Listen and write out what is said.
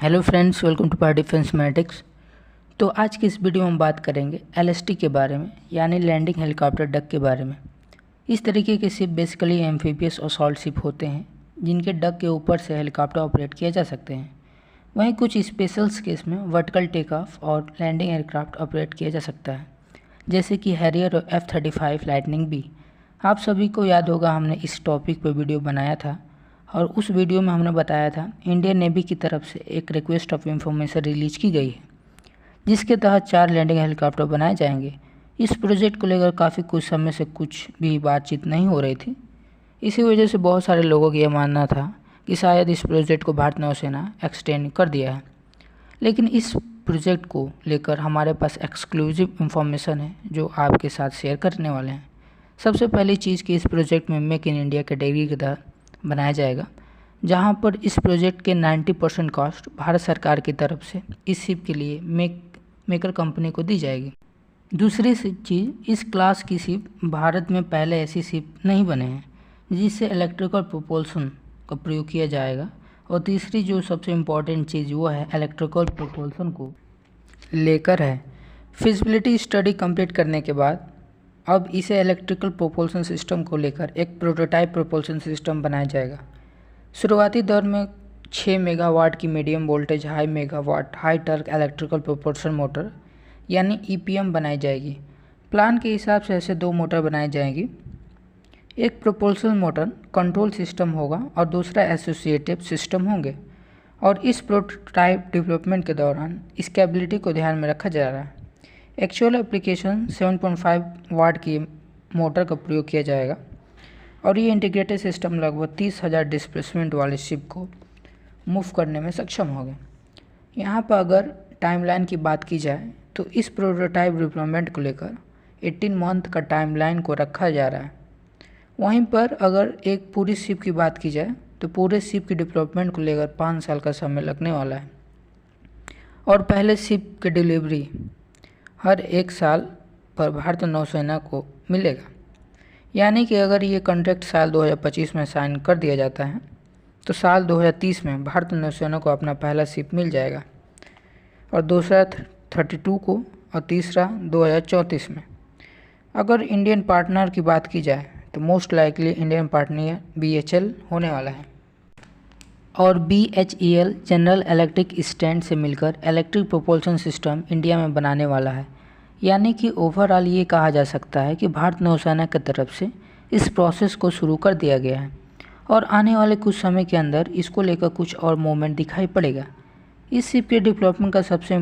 Hello friends, welcome to पार defence मैटिक्स। तो आज की इस वीडियो में हम बात करेंगे एलएसटी के बारे में, यानी लैंडिंग हेलीकॉप्टर डक के बारे में। इस तरीके के ship basically amphibious assault ship होते हैं जिनके डक के ऊपर से हेलीकॉप्टर ऑपरेट किया जा सकते हैं। वहीं कुछ स्पेशल्स केस में वर्टिकल टेक ऑफ और लैंडिंग एयरक्राफ्ट ऑपरेट किया जा सकता है, जैसे कि हैरियर और F-35 लाइटनिंग भी। आप सभी को याद होगा, हमने इस टॉपिक पर वीडियो बनाया था और उस वीडियो में हमने बताया था इंडियन नेवी की तरफ से एक रिक्वेस्ट ऑफ इंफॉर्मेशन रिलीज की गई है, जिसके तहत 4 लैंडिंग हेलीकॉप्टर बनाए जाएंगे। इस प्रोजेक्ट को लेकर काफ़ी कुछ समय से कुछ भी बातचीत नहीं हो रही थी। इसी वजह से बहुत सारे लोगों का यह मानना था कि शायद इस प्रोजेक्ट को भारत नौसेना एक्सटेंड कर दिया है। लेकिन इस प्रोजेक्ट को लेकर हमारे पास एक्सक्लूसिव इंफॉर्मेशन है जो आपके साथ शेयर करने वाले हैं। सबसे पहली चीज़ कि इस प्रोजेक्ट में मेक इन इंडिया कैटेगरी के तहत बनाया जाएगा, जहां पर इस प्रोजेक्ट के 90% कॉस्ट भारत सरकार की तरफ से इस शिप के लिए मेकर कंपनी को दी जाएगी। दूसरी चीज़, इस क्लास की शिप भारत में पहले ऐसी शिप नहीं बने हैं जिससे इलेक्ट्रिकल प्रोपल्शन का प्रयोग किया जाएगा। और तीसरी जो सबसे इम्पॉर्टेंट चीज़ वो है इलेक्ट्रिकल प्रोपल्शन को लेकर है। फिजिबिलिटी स्टडी कंप्लीट करने के बाद अब इसे इलेक्ट्रिकल प्रोपल्शन सिस्टम को लेकर एक प्रोटोटाइप प्रोपल्शन सिस्टम बनाया जाएगा। शुरुआती दौर में 6 मेगावाट की medium voltage high megawatt high torque electrical propulsion motor यानी EPM बनाई जाएगी। प्लान के हिसाब से ऐसे 2 मोटर बनाई जाएंगी। एक प्रोपल्शन मोटर कंट्रोल सिस्टम होगा और दूसरा एसोसिएटिव सिस्टम होंगे। और इस प्रोटोटाइप डेवलपमेंट के दौरान स्केबिलिटी को ध्यान में रखा जा रहा है। एक्चुअल एप्लीकेशन 7.5 वाट की मोटर का प्रयोग किया जाएगा और ये इंटीग्रेटेड सिस्टम लगभग 30,000 डिस्प्लेसमेंट वाले शिप को मूव करने में सक्षम होगा। यहाँ पर अगर टाइमलाइन की बात की जाए तो इस प्रोटोटाइप डेवलपमेंट को लेकर 18 मंथ का टाइमलाइन को रखा जा रहा है। वहीं पर अगर एक पूरी शिप की बात की जाए तो पूरे शिप की डेवलपमेंट को लेकर 5 साल का समय लगने वाला है और पहले शिप की डिलीवरी हर 1 साल पर भारतीय नौसेना को मिलेगा। यानी कि अगर ये कॉन्ट्रैक्ट साल 2025 में साइन कर दिया जाता है तो साल 2030 में भारतीय नौसेना को अपना पहला शिप मिल जाएगा और दूसरा 32 को और तीसरा 2034 में। अगर इंडियन पार्टनर की बात की जाए तो most likely Indian partner BHEL होने वाला है और BHEL जनरल इलेक्ट्रिक स्टैंड से मिलकर इलेक्ट्रिक प्रोपल्शन सिस्टम इंडिया में बनाने वाला है। यानी कि ओवरऑल ये कहा जा सकता है कि भारत नौसेना की तरफ से इस प्रोसेस को शुरू कर दिया गया है और आने वाले कुछ समय के अंदर इसको लेकर कुछ और मूवमेंट दिखाई पड़ेगा। इस शिप के डेवलपमेंट का सबसे